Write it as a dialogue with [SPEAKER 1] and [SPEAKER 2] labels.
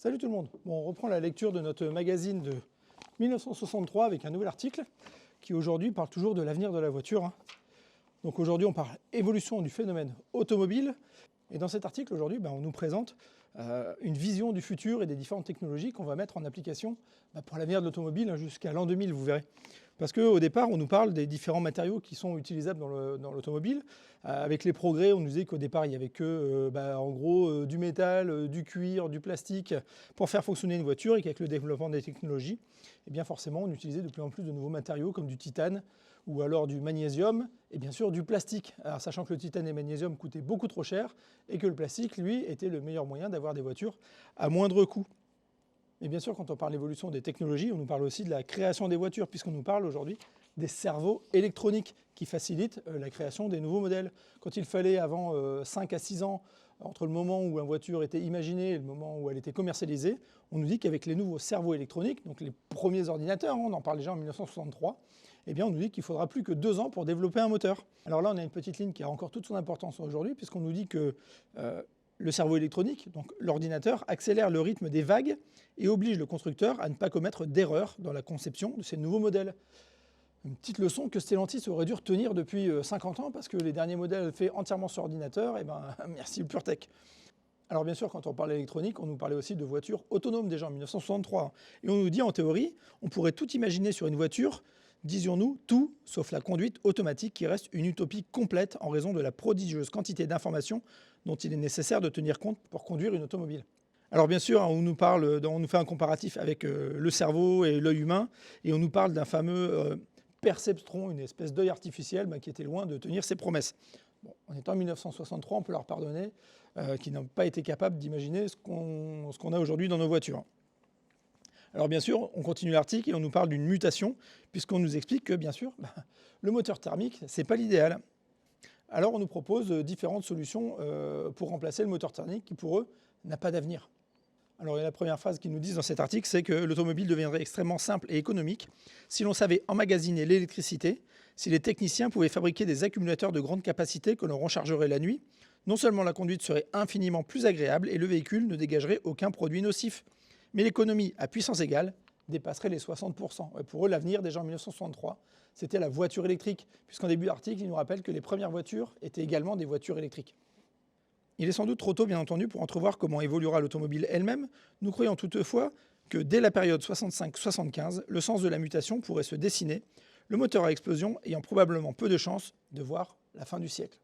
[SPEAKER 1] Salut tout le monde. Bon, on reprend la lecture de notre magazine de 1963 avec un nouvel article qui aujourd'hui parle toujours de l'avenir de la voiture. Donc aujourd'hui on parle évolution du phénomène automobile et dans cet article aujourd'hui on nous présente une vision du futur et des différentes technologies qu'on va mettre en application pour l'avenir de l'automobile jusqu'à l'an 2000, vous verrez. Parce qu'au départ, on nous parle des différents matériaux qui sont utilisables dans l'automobile. Avec les progrès, on nous dit qu'au départ, il n'y avait que en gros du métal, du cuir, du plastique pour faire fonctionner une voiture et qu'avec le développement des technologies, eh bien forcément, on utilisait de plus en plus de nouveaux matériaux comme du titane ou alors du magnésium et bien sûr du plastique. Alors sachant que le titane et le magnésium coûtaient beaucoup trop cher et que le plastique, lui, était le meilleur moyen d'avoir des voitures à moindre coût. Et bien sûr, quand on parle d'évolution des technologies, on nous parle aussi de la création des voitures, puisqu'on nous parle aujourd'hui des cerveaux électroniques qui facilitent la création des nouveaux modèles. Quand il fallait avant 5 à 6 ans, entre le moment où une voiture était imaginée et le moment où elle était commercialisée, on nous dit qu'avec les nouveaux cerveaux électroniques, donc les premiers ordinateurs, on en parle déjà en 1963, eh bien on nous dit qu'il faudra plus que 2 ans pour développer un moteur. Alors là, on a une petite ligne qui a encore toute son importance aujourd'hui, puisqu'on nous dit que le cerveau électronique, donc l'ordinateur, accélère le rythme des vagues et oblige le constructeur à ne pas commettre d'erreurs dans la conception de ces nouveaux modèles. Une petite leçon que Stellantis aurait dû retenir depuis 50 ans parce que les derniers modèles faits entièrement sur ordinateur, merci le PureTech. Alors bien sûr, quand on parle d'électronique, on nous parlait aussi de voitures autonomes déjà en 1963. Et on nous dit en théorie, on pourrait tout imaginer sur une voiture, disions-nous, tout sauf la conduite automatique qui reste une utopie complète en raison de la prodigieuse quantité d'informations dont il est nécessaire de tenir compte pour conduire une automobile. Alors bien sûr, on nous fait un comparatif avec le cerveau et l'œil humain, et on nous parle d'un fameux perceptron, une espèce d'œil artificiel qui était loin de tenir ses promesses. Bon, en étant en 1963, on peut leur pardonner qu'ils n'ont pas été capables d'imaginer ce qu'on a aujourd'hui dans nos voitures. Alors bien sûr, on continue l'article et on nous parle d'une mutation, puisqu'on nous explique que bien sûr, le moteur thermique, ce n'est pas l'idéal. Alors on nous propose différentes solutions pour remplacer le moteur thermique qui pour eux n'a pas d'avenir. Alors la première phrase qu'ils nous disent dans cet article, c'est que l'automobile deviendrait extrêmement simple et économique si l'on savait emmagasiner l'électricité, si les techniciens pouvaient fabriquer des accumulateurs de grande capacité que l'on rechargerait la nuit. Non seulement la conduite serait infiniment plus agréable et le véhicule ne dégagerait aucun produit nocif, mais l'économie à puissance égale dépasserait les 60%. Et pour eux, l'avenir, déjà en 1963, c'était la voiture électrique, puisqu'en début d'article, ils nous rappellent que les premières voitures étaient également des voitures électriques. Il est sans doute trop tôt, bien entendu, pour entrevoir comment évoluera l'automobile elle-même. Nous croyons toutefois que dès la période 65-75, le sens de la mutation pourrait se dessiner, le moteur à explosion ayant probablement peu de chances de voir la fin du siècle.